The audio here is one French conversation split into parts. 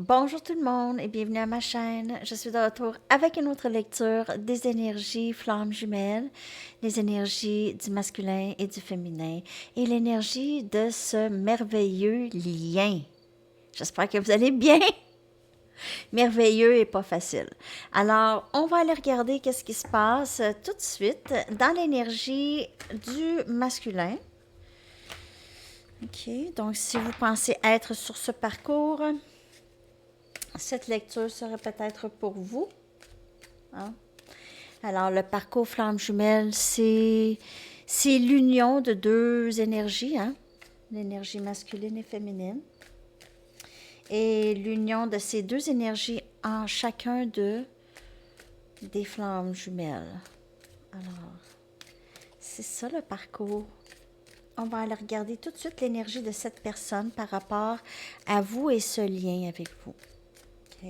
Bonjour tout le monde et bienvenue à ma chaîne. Je suis de retour avec une autre lecture des énergies flammes jumelles, les énergies du masculin et du féminin et l'énergie de ce merveilleux lien. J'espère que vous allez bien. Merveilleux et pas facile. Alors, on va aller regarder qu'est-ce qui se passe tout de suite dans l'énergie du masculin. OK, donc si vous pensez être sur ce parcours, cette lecture serait peut-être pour vous. Hein? Alors, le parcours flamme jumelle, c'est l'union de deux énergies, hein? L'énergie masculine et féminine. Et l'union de ces deux énergies en chacun des flammes jumelles. Alors, c'est ça le parcours. On va aller regarder tout de suite l'énergie de cette personne par rapport à vous et ce lien avec vous. OK?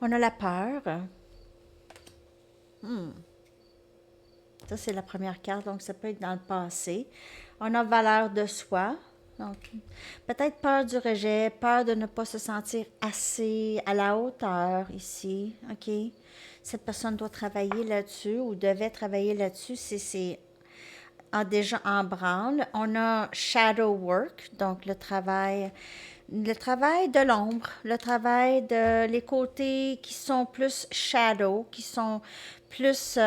On a la peur. Ça, c'est la première carte, donc ça peut être dans le passé. On a valeur de soi. Donc, peut-être peur du rejet, peur de ne pas se sentir assez à la hauteur ici. OK? Cette personne doit travailler là-dessus ou devait travailler là-dessus si c'est déjà en branle. On a shadow work, donc le travail de l'ombre, le travail de les côtés qui sont plus shadow, qui sont plus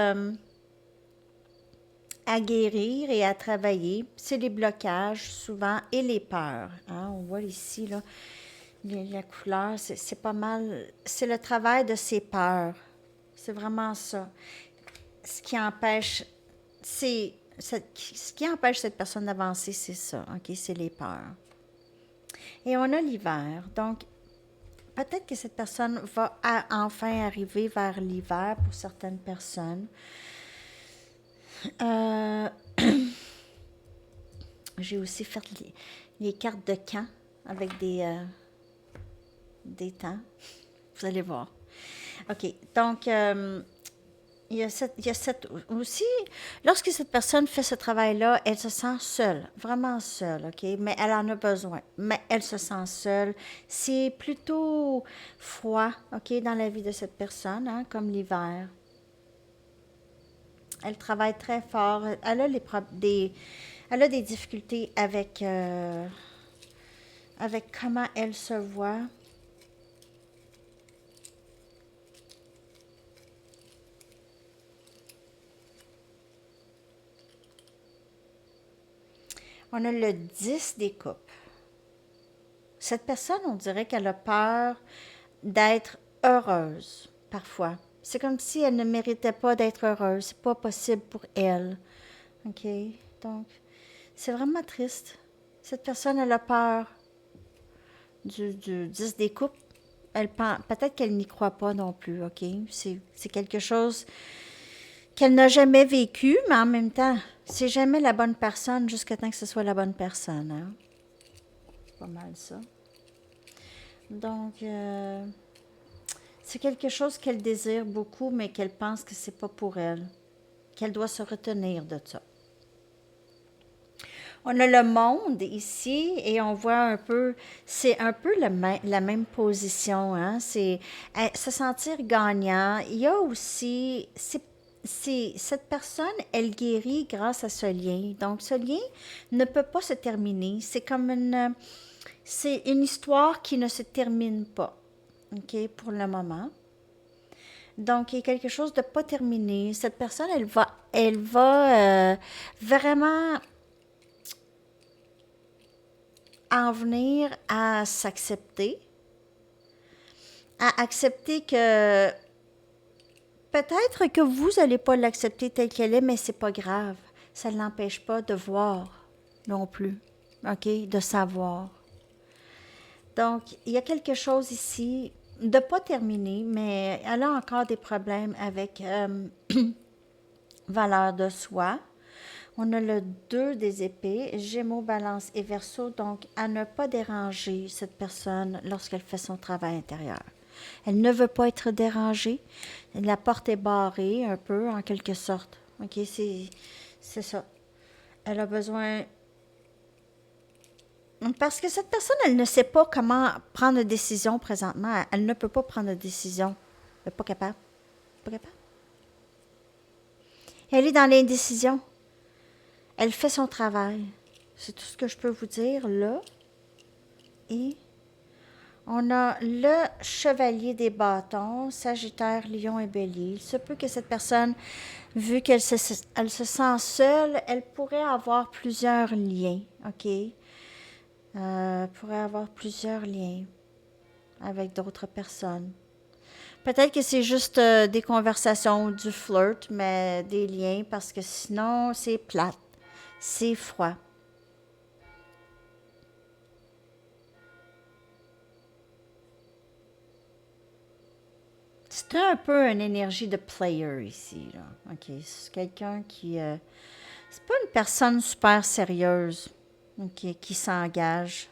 à guérir et à travailler. C'est les blocages souvent et les peurs. Hein? On voit ici, là, la couleur, c'est pas mal. C'est le travail de ses peurs. C'est vraiment ça. Ce qui empêche, ce qui empêche cette personne d'avancer, c'est ça. OK? C'est les peurs. Et on a l'hiver. Donc, peut-être que cette personne va enfin arriver vers l'hiver pour certaines personnes. J'ai aussi fait les cartes de camp avec des temps. Vous allez voir. OK. Donc, il y a cette aussi, lorsque cette personne fait ce travail-là, elle se sent seule, vraiment seule, OK? Mais elle en a besoin. Mais elle se sent seule. C'est plutôt froid, OK, dans la vie de cette personne, hein, comme l'hiver. Elle travaille très fort. Elle a elle a des difficultés avec comment elle se voit. On a le 10 des coupes. Cette personne, on dirait qu'elle a peur d'être heureuse, parfois. C'est comme si elle ne méritait pas d'être heureuse. C'est pas possible pour elle. OK? Donc, c'est vraiment triste. Cette personne, elle a peur du 10 des coupes. Peut-être qu'elle n'y croit pas non plus, OK? C'est quelque chose qu'elle n'a jamais vécu, mais en même temps, c'est jamais la bonne personne jusqu'à temps que ce soit la bonne personne. Hein? C'est pas mal ça. Donc, c'est quelque chose qu'elle désire beaucoup, mais qu'elle pense que c'est pas pour elle, qu'elle doit se retenir de ça. On a le monde ici et on voit un peu, c'est un peu la même position, hein? C'est se sentir gagnant. Il y a aussi, cette personne, elle guérit grâce à ce lien. Donc, ce lien ne peut pas se terminer. C'est une histoire qui ne se termine pas, OK, pour le moment. Donc, il y a quelque chose de pas terminé. Cette personne, elle va vraiment en venir à s'accepter, à accepter que peut-être que vous n'allez pas l'accepter telle qu'elle est, mais c'est pas grave. Ça ne l'empêche pas de voir non plus, OK, de savoir. Donc, il y a quelque chose ici de pas terminé, mais elle a encore des problèmes avec valeur de soi. On a le 2 des épées, Gémeaux, Balance et Verseau, donc à ne pas déranger cette personne lorsqu'elle fait son travail intérieur. Elle ne veut pas être dérangée. La porte est barrée un peu, en quelque sorte. OK, c'est ça. Elle a besoin Parce que cette personne, elle ne sait pas comment prendre une décision présentement. Elle ne peut pas prendre une décision. Elle n'est pas capable. Pas capable. Elle est dans l'indécision. Elle fait son travail. C'est tout ce que je peux vous dire là. Et on a le chevalier des bâtons, Sagittaire, Lion et Bélier. Il se peut que cette personne, vu qu'elle se sent seule, elle pourrait avoir plusieurs liens, OK? Pourrait avoir plusieurs liens avec d'autres personnes. Peut-être que c'est juste des conversations, du flirt, mais des liens, parce que sinon, c'est plate, c'est froid. C'est un peu une énergie de player ici, là. OK, c'est quelqu'un qui... c'est pas une personne super sérieuse, OK, qui s'engage.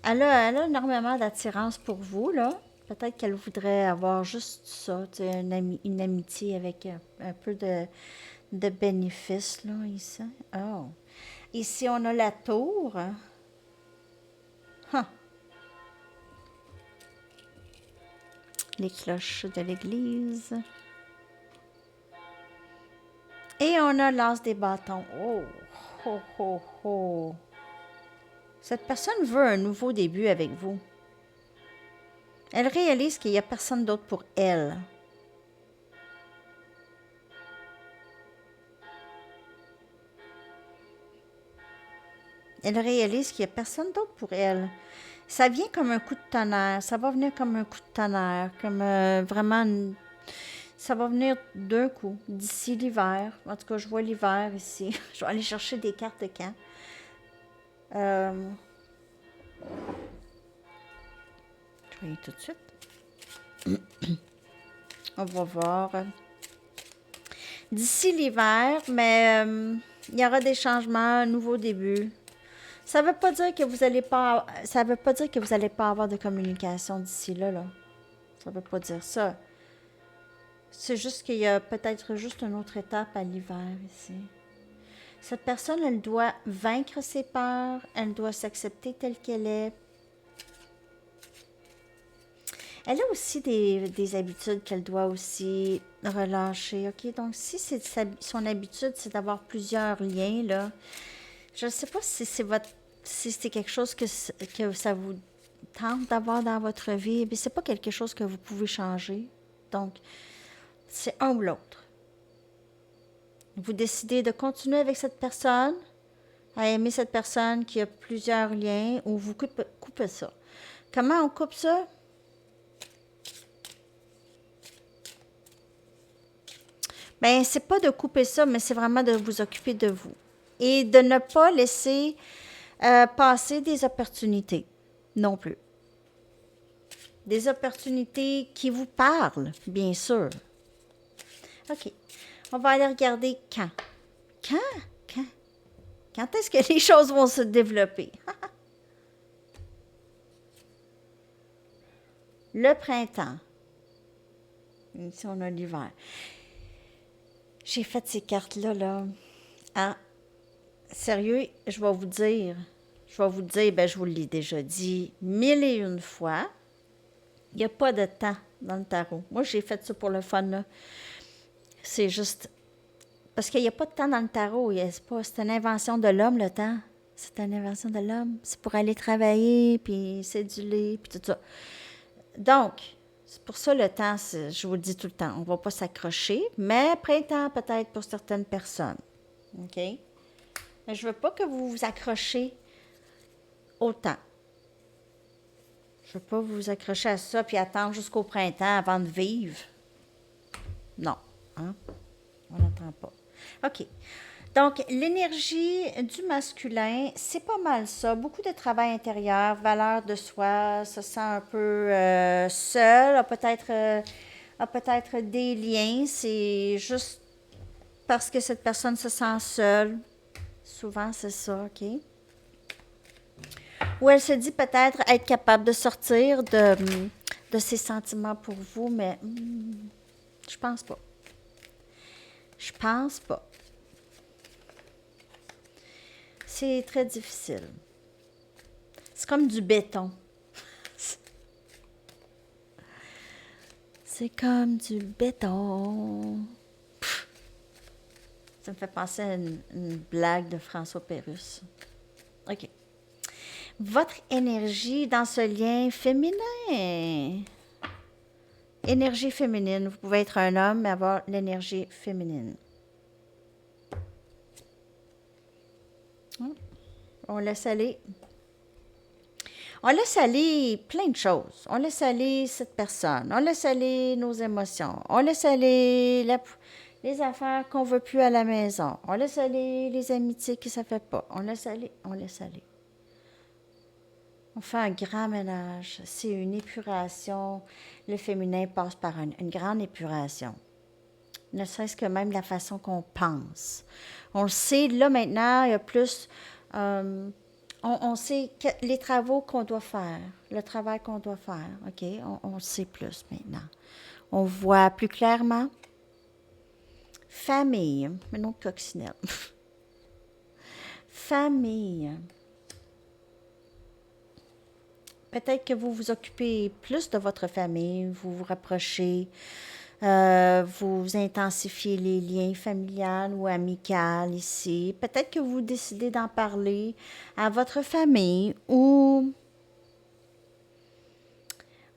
Elle a énormément d'attirance pour vous, là. Peut-être qu'elle voudrait avoir juste ça, tu sais, une amitié avec un peu de bénéfices, là, ici. Oh. Ici, on a la tour. Huh. Les cloches de l'église. Et on a l'as des bâtons. Oh, ho, ho, ho. Cette personne veut un nouveau début avec vous. Elle réalise qu'il n'y a personne d'autre pour elle. Elle réalise qu'il n'y a personne d'autre pour elle. Ça vient comme un coup de tonnerre. Ça va venir comme un coup de tonnerre. Comme vraiment... Ça va venir d'un coup, d'ici l'hiver. En tout cas, je vois l'hiver ici. Je vais aller chercher des cartes de camp. Je vais y aller tout de suite. On va voir. D'ici l'hiver, mais il y aura des changements, un nouveau début. Ça veut pas dire que vous allez pas, ça veut pas dire que vous allez pas avoir de communication d'ici là, là. Ça veut pas dire ça. C'est juste qu'il y a peut-être juste une autre étape à l'hiver ici. Cette personne, elle doit vaincre ses peurs, elle doit s'accepter telle qu'elle est. Elle a aussi des habitudes qu'elle doit aussi relâcher. OK, donc si c'est son habitude, c'est d'avoir plusieurs liens, là. Je ne sais pas si c'est quelque chose que ça vous tente d'avoir dans votre vie, mais c'est pas quelque chose que vous pouvez changer. Donc, c'est un ou l'autre. Vous décidez de continuer avec cette personne, à aimer cette personne qui a plusieurs liens, ou vous coupez ça. Comment on coupe ça? Ben, c'est pas de couper ça, mais c'est vraiment de vous occuper de vous. Et de ne pas laisser passer des opportunités non plus. Des opportunités qui vous parlent, bien sûr. OK. On va aller regarder quand. Quand est-ce que les choses vont se développer? Le printemps. Ici, on a l'hiver. J'ai fait ces cartes-là, là. Ah, sérieux, je vais vous dire, ben je vous l'ai déjà dit 1001 fois, il n'y a pas de temps dans le tarot. Moi, j'ai fait ça pour le fun, là. C'est juste, parce qu'il n'y a pas de temps dans le tarot. C'est une invention de l'homme, le temps. C'est une invention de l'homme. C'est pour aller travailler, puis séduler, puis tout ça. Donc, c'est pour ça le temps, je vous le dis tout le temps, on ne va pas s'accrocher, mais printemps peut-être pour certaines personnes. OK? Mais je ne veux pas que vous vous accrochiez au temps. Je ne veux pas vous accrocher à ça puis attendre jusqu'au printemps avant de vivre. Non. Hein? On n'attend pas. OK. Donc, l'énergie du masculin, c'est pas mal ça. Beaucoup de travail intérieur, valeur de soi, se sent un peu seul, a peut-être des liens. C'est juste parce que cette personne se sent seule. Souvent, c'est ça, OK? Ou elle se dit peut-être être capable de sortir de ses sentiments pour vous, mais je pense pas. Je pense pas. C'est très difficile. C'est comme du béton. C'est comme du béton. Ça me fait penser à une blague de François Pérusse. OK. Votre énergie dans ce lien féminin. Énergie féminine. Vous pouvez être un homme, mais avoir l'énergie féminine. On laisse aller. On laisse aller plein de choses. On laisse aller cette personne. On laisse aller nos émotions. On laisse aller les affaires qu'on ne veut plus à la maison. On laisse aller les amitiés qui ne se fait pas. On laisse aller, on laisse aller. On fait un grand ménage. C'est une épuration. Le féminin passe par une grande épuration. Ne serait-ce que même la façon qu'on pense. On le sait, là maintenant, il y a plus... on sait les travaux qu'on doit faire, le travail qu'on doit faire, OK? On sait plus maintenant. On voit plus clairement. Famille, un autre coccinelle. Famille. Peut-être que vous vous occupez plus de votre famille, vous vous rapprochez, vous intensifiez les liens familiales ou amicaux ici. Peut-être que vous décidez d'en parler à votre famille ou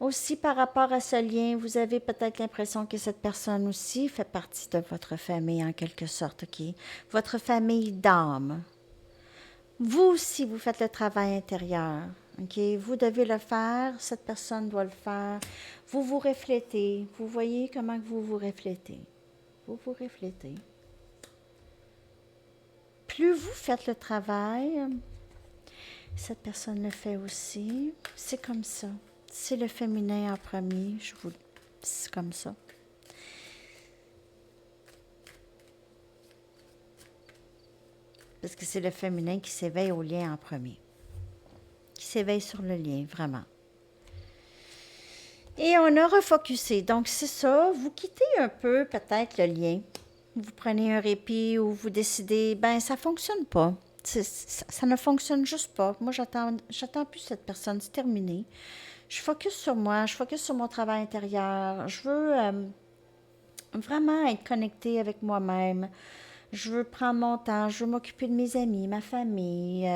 aussi par rapport à ce lien, vous avez peut-être l'impression que cette personne aussi fait partie de votre famille en quelque sorte, OK? Votre famille d'âme. Vous aussi, vous faites le travail intérieur. OK? Vous devez le faire, cette personne doit le faire. Vous vous reflétez. Vous voyez comment vous vous reflétez. Vous vous reflétez. Plus vous faites le travail, cette personne le fait aussi. C'est comme ça. C'est le féminin en premier. C'est comme ça. Parce que c'est le féminin qui s'éveille au lien en premier. Qui s'éveille sur le lien, vraiment. Et on a refocusé. Donc, c'est ça. Vous quittez un peu, peut-être, le lien. Vous prenez un répit ou vous décidez, ben ça fonctionne pas. Ça ne fonctionne juste pas. Moi, j'attends plus cette personne. C'est terminé. Je focus sur moi. Je focus sur mon travail intérieur. Je veux vraiment être connectée avec moi-même. Je veux prendre mon temps, je veux m'occuper de mes amis, ma famille,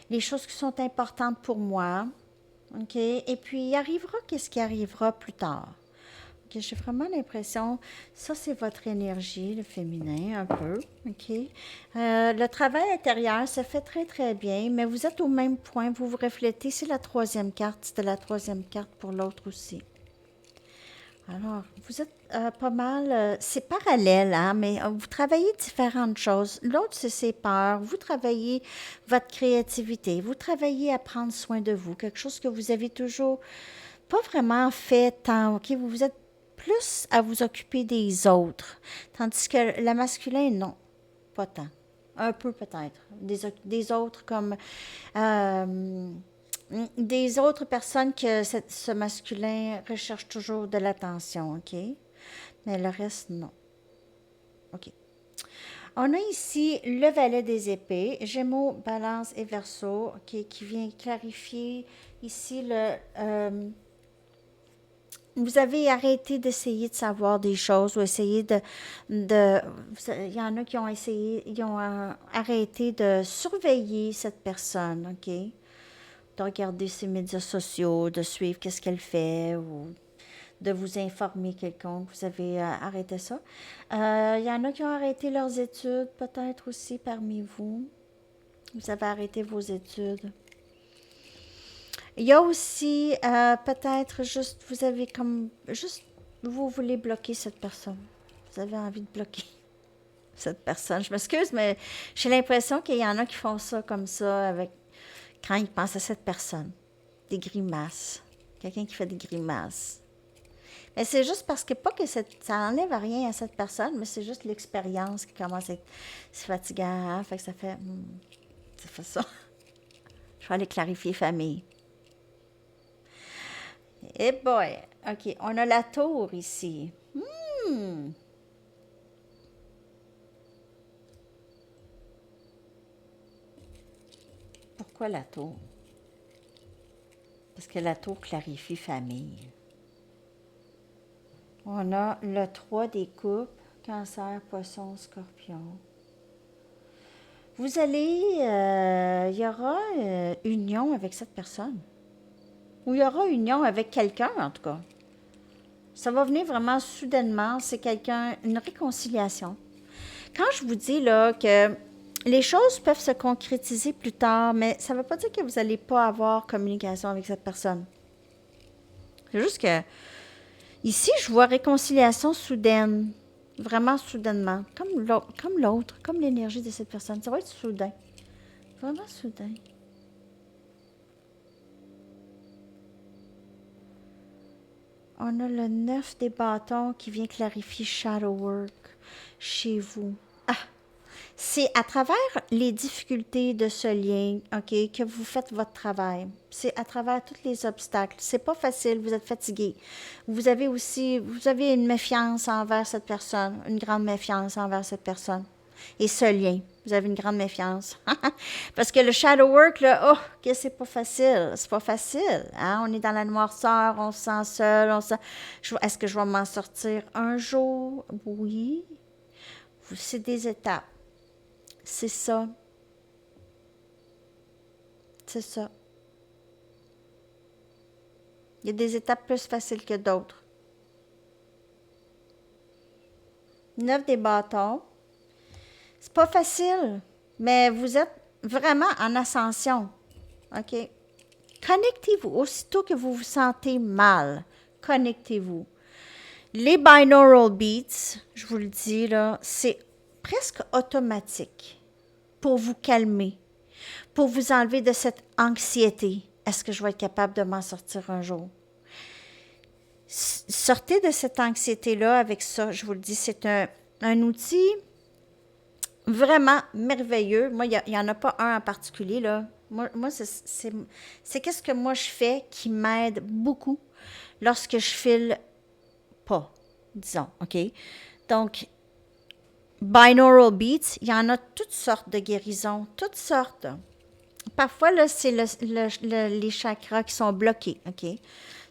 les choses qui sont importantes pour moi. OK? Et puis, il arrivera qu'est-ce qui arrivera plus tard. OK? J'ai vraiment l'impression, ça, c'est votre énergie, le féminin, un peu. OK? Le travail intérieur se fait très, très bien, mais vous êtes au même point, vous vous reflétez. C'est la troisième carte, c'était la troisième carte pour l'autre aussi. Alors, vous êtes pas mal, c'est parallèle, hein, mais vous travaillez différentes choses. L'autre, c'est ses peurs. Vous travaillez votre créativité. Vous travaillez à prendre soin de vous. Quelque chose que vous avez toujours pas vraiment fait tant, OK? Vous êtes plus à vous occuper des autres. Tandis que le masculin, non, pas tant. Un peu peut-être. Des autres comme... des autres personnes que ce masculin recherche toujours de l'attention, OK? Mais le reste, non. OK. On a ici le valet des épées, Gémeaux, Balance et Verseau, OK, qui vient clarifier ici vous avez arrêté d'essayer de savoir des choses ou essayer il y en a qui ont essayé, ils ont arrêté de surveiller cette personne, OK? De regarder ses médias sociaux, de suivre qu'est-ce qu'elle fait ou de vous informer quelconque. Vous avez arrêté ça. Il y en a qui ont arrêté leurs études, peut-être aussi parmi vous. Vous avez arrêté vos études. Il y a aussi peut-être juste, vous avez comme, juste, vous voulez bloquer cette personne. Vous avez envie de bloquer cette personne. Je m'excuse, mais j'ai l'impression qu'il y en a qui font ça comme ça avec quand ils pensent à cette personne. Des grimaces. Quelqu'un qui fait des grimaces. Mais c'est juste parce que, pas que ça n'enlève rien à cette personne, mais c'est juste l'expérience qui commence à être fatigant. Hein? Fait que ça fait ça. Je vais aller clarifier famille. Eh boy! OK, on a la tour ici. quoi la tour? Parce que la tour clarifie famille. On a le 3 des coupes, Cancer, Poisson, Scorpion. Vous allez, il y aura union avec cette personne. Ou il y aura union avec quelqu'un, en tout cas. Ça va venir vraiment soudainement. C'est quelqu'un, une réconciliation. Quand je vous dis là que les choses peuvent se concrétiser plus tard, mais ça ne veut pas dire que vous n'allez pas avoir communication avec cette personne. C'est juste que ici, je vois réconciliation soudaine. Vraiment soudainement. Comme l'autre, comme l'énergie de cette personne. Ça va être soudain. Vraiment soudain. On a le 9 des bâtons qui vient clarifier shadow work chez vous. Ah! C'est à travers les difficultés de ce lien, OK, que vous faites votre travail. C'est à travers tous les obstacles. C'est pas facile, vous êtes fatigué. Vous avez une méfiance envers cette personne, une grande méfiance envers cette personne. Et ce lien, vous avez une grande méfiance. Parce que le shadow work, là, oh, que c'est pas facile. C'est pas facile. Hein? On est dans la noirceur, on se sent seul. Est-ce que je vais m'en sortir un jour? Oui. C'est des étapes. C'est ça. C'est ça. Il y a des étapes plus faciles que d'autres. 9 des bâtons. C'est pas facile, mais vous êtes vraiment en ascension. OK? Connectez-vous. Aussitôt que vous vous sentez mal, connectez-vous. Les binaural beats, je vous le dis, là, c'est presque automatique pour vous calmer, pour vous enlever de cette anxiété. Est-ce que je vais être capable de m'en sortir un jour? Sortez de cette anxiété-là avec ça. Je vous le dis, c'est un outil vraiment merveilleux. Moi, il n'y en a pas un en particulier, là. Moi c'est qu'est-ce que moi je fais qui m'aide beaucoup lorsque je file pas, disons, OK? Donc, binaural beats, il y en a toutes sortes de guérisons, toutes sortes. Parfois, là, c'est les chakras qui sont bloqués, OK?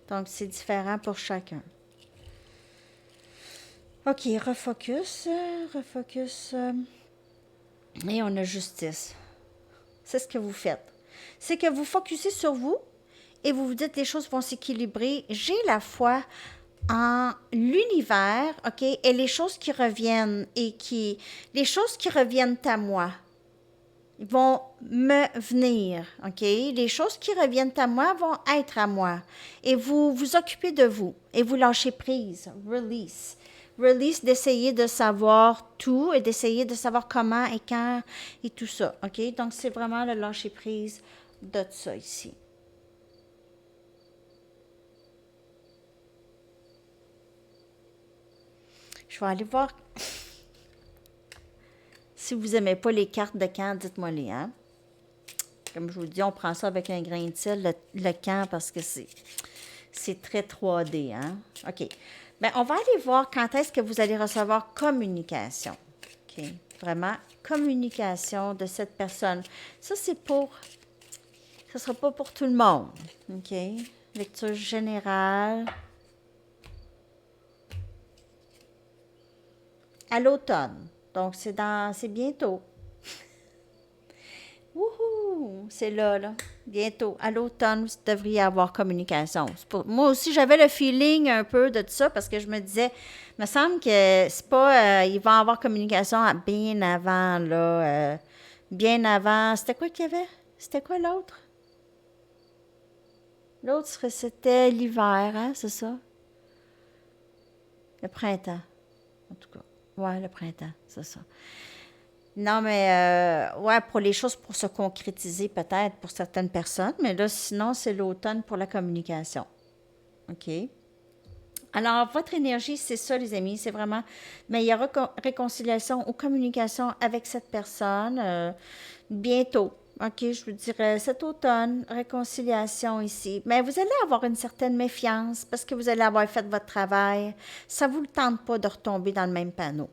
Donc, c'est différent pour chacun. OK, refocus. Et on a justice. C'est ce que vous faites. C'est que vous focussez sur vous et vous vous dites les choses vont s'équilibrer. J'ai la foi en l'univers, OK, et les choses qui reviennent les choses qui reviennent à moi vont me venir, OK? Les choses qui reviennent à moi vont être à moi. Et vous vous occupez de vous et vous lâchez prise, release. Release d'essayer de savoir tout et d'essayer de savoir comment et quand et tout ça, OK? Donc, c'est vraiment le lâcher prise de ça ici. Je vais aller voir. Si vous n'aimez pas les cartes de camp, dites-moi-les, hein? Comme je vous le dis, on prend ça avec un grain de sel, le camp, parce que c'est très 3D, hein? OK. Bien, on va aller voir quand est-ce que vous allez recevoir communication. OK? Vraiment, communication de cette personne. Ça, ce ne sera pas pour tout le monde. OK? Lecture générale. À l'automne. Donc, c'est bientôt. Wouhou! C'est là. Bientôt. À l'automne, vous devriez avoir communication. Moi aussi, j'avais le feeling un peu de tout ça parce que je me disais, il me semble que c'est pas, il va y avoir communication bien avant, là. Bien avant. C'était quoi qu'il y avait? C'était quoi l'autre? L'autre, c'était l'hiver, hein, c'est ça? Le printemps, en tout cas. Ouais, le printemps, c'est ça. Non, mais ouais, pour les choses pour se concrétiser peut-être pour certaines personnes, mais là, sinon, c'est l'automne pour la communication. OK? Alors, votre énergie, c'est ça, les amis, c'est vraiment meilleure réconciliation ou communication avec cette personne bientôt. OK, je vous dirais cet automne, réconciliation ici. Mais vous allez avoir une certaine méfiance parce que vous allez avoir fait votre travail. Ça ne vous le tente pas de retomber dans le même panneau.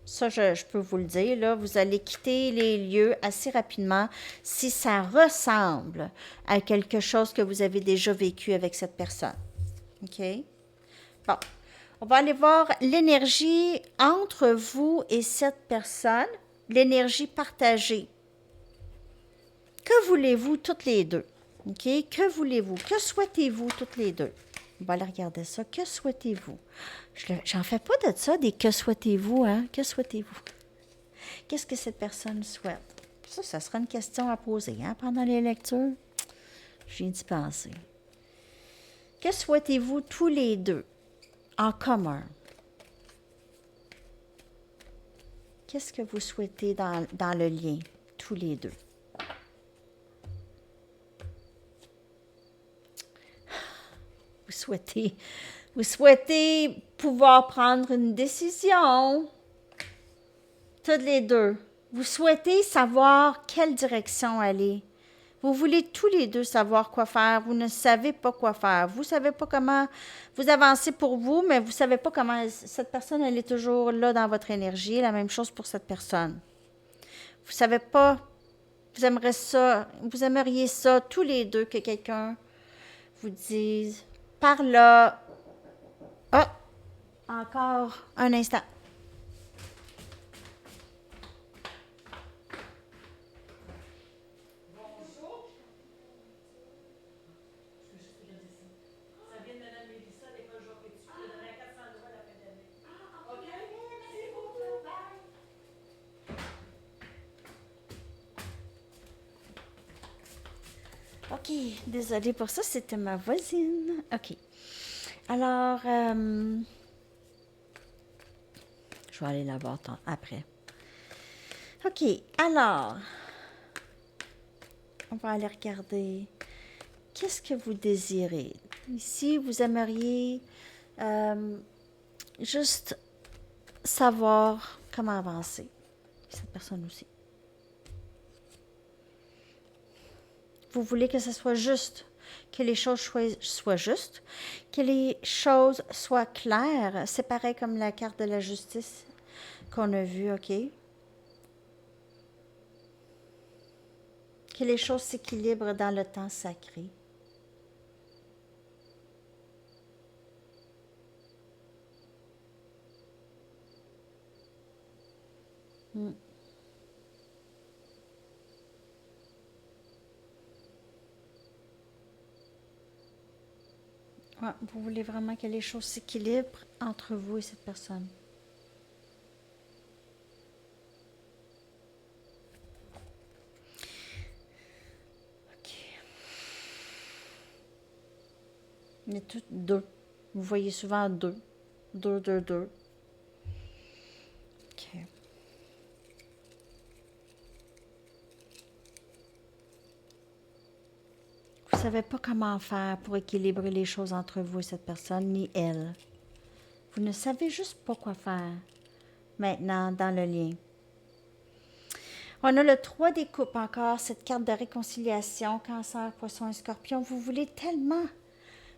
Ça, je peux vous le dire, là, vous allez quitter les lieux assez rapidement si ça ressemble à quelque chose que vous avez déjà vécu avec cette personne. OK? Bon, on va aller voir l'énergie entre vous et cette personne, l'énergie partagée. Que voulez-vous toutes les deux? OK? Que voulez-vous? Que souhaitez-vous toutes les deux? On va aller regarder ça. Que souhaitez-vous? J'en fais pas de ça, des que souhaitez-vous, hein? Que souhaitez-vous? Qu'est-ce que cette personne souhaite? Ça sera une question à poser, hein, pendant les lectures. Je viens d'y penser. Que souhaitez-vous tous les deux en commun? Qu'est-ce que vous souhaitez dans le lien, tous les deux? Vous souhaitez pouvoir prendre une décision, toutes les deux. Vous souhaitez savoir quelle direction aller. Vous voulez tous les deux savoir quoi faire. Vous ne savez pas quoi faire. Vous ne savez pas comment vous avancez pour vous, mais vous ne savez pas comment cette personne, elle est toujours là dans votre énergie. La même chose pour cette personne. Vous ne savez pas, vous aimeriez ça tous les deux que quelqu'un vous dise par là. Ah, encore un instant. OK, désolée pour ça, c'était ma voisine. OK. Alors, je vais aller la voir après. OK, alors, on va aller regarder. Qu'est-ce que vous désirez? Ici, vous aimeriez juste savoir comment avancer. Cette personne aussi. Vous voulez que ce soit juste, que les choses soient justes, que les choses soient claires. C'est pareil comme la carte de la justice qu'on a vue, OK? Que les choses s'équilibrent dans le temps sacré. Mm. Ouais, vous voulez vraiment que les choses s'équilibrent entre vous et cette personne. OK. Mais toutes deux. Vous voyez souvent deux. Deux, deux, deux. OK. Vous ne savez pas comment faire pour équilibrer les choses entre vous et cette personne, ni elle. Vous ne savez juste pas quoi faire maintenant dans le lien. On a le 3 des coupes encore, cette carte de réconciliation, Cancer, Poisson et Scorpion. Vous voulez tellement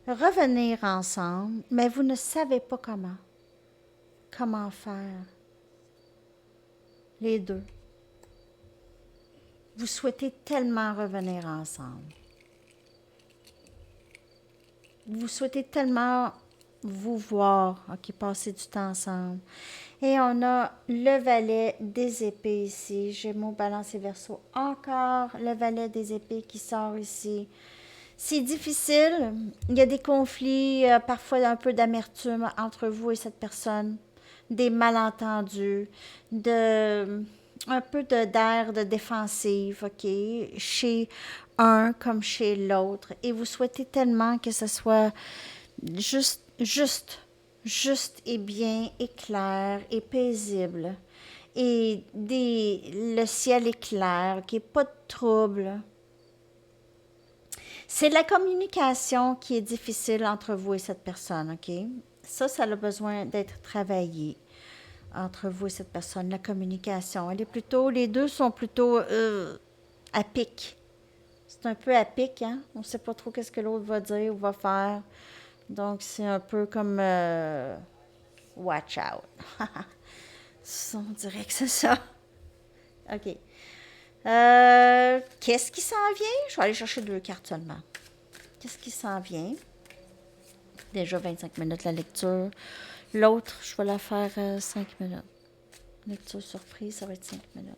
revenir ensemble, mais vous ne savez pas comment. Comment faire? Les deux. Vous souhaitez tellement revenir ensemble. Vous souhaitez tellement vous voir, OK, passer du temps ensemble. Et on a le valet des épées ici, Gémeaux, Balance et Verseau. Encore le valet des épées qui sort ici. C'est difficile. Il y a des conflits, parfois un peu d'amertume entre vous et cette personne. Des malentendus, un peu d'air de défensive, OK, chez un comme chez l'autre. Et vous souhaitez tellement que ce soit juste et bien et clair et paisible. Et le ciel est clair, qu'il n'y ait pas de trouble. C'est la communication qui est difficile entre vous et cette personne, OK? Ça a besoin d'être travaillé entre vous et cette personne. La communication, les deux sont plutôt à pic. C'est un peu à pic, hein? On ne sait pas trop qu'est-ce que l'autre va dire ou va faire. Donc, c'est un peu comme watch out. On dirait que c'est ça. OK. Qu'est-ce qui s'en vient? Je vais aller chercher 2 cartes seulement. Qu'est-ce qui s'en vient? Déjà 25 minutes la lecture. L'autre, je vais la faire 5 minutes. Lecture surprise, ça va être 5 minutes.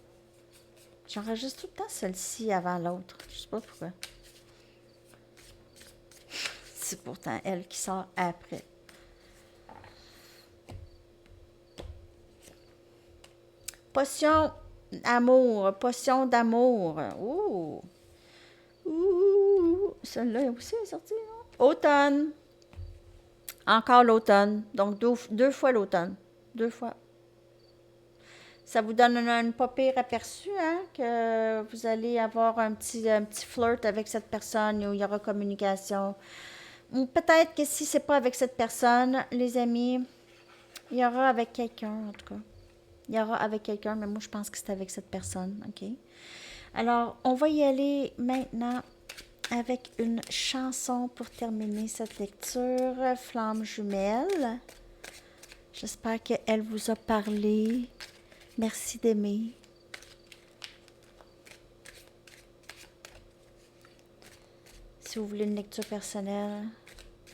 J'enregistre tout le temps celle-ci avant l'autre. Je sais pas pourquoi. C'est pourtant elle qui sort après. Potion amour, potion d'amour. Ouh! Ouh! Celle-là aussi est sortie, non? Automne. Encore l'automne. Donc, deux fois l'automne. 2 fois. Ça vous donne une pas pire aperçu, hein, que vous allez avoir un petit flirt avec cette personne où il y aura communication. Ou peut-être que si c'est pas avec cette personne, les amis, il y aura avec quelqu'un, en tout cas. Il y aura avec quelqu'un, mais moi, je pense que c'est avec cette personne, OK? Alors, on va y aller maintenant avec une chanson pour terminer cette lecture. Flamme jumelle. J'espère qu'elle vous a parlé. Merci d'aimer. Si vous voulez une lecture personnelle,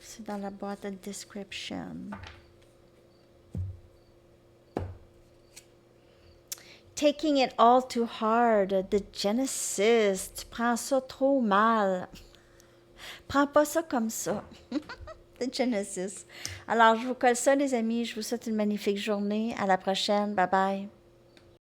c'est dans la boîte de description. Taking it all too hard, de Genesis. Tu prends ça trop mal. Prends pas ça comme ça. De Genesis. Alors, je vous colle ça, les amis. Je vous souhaite une magnifique journée. À la prochaine. Bye bye.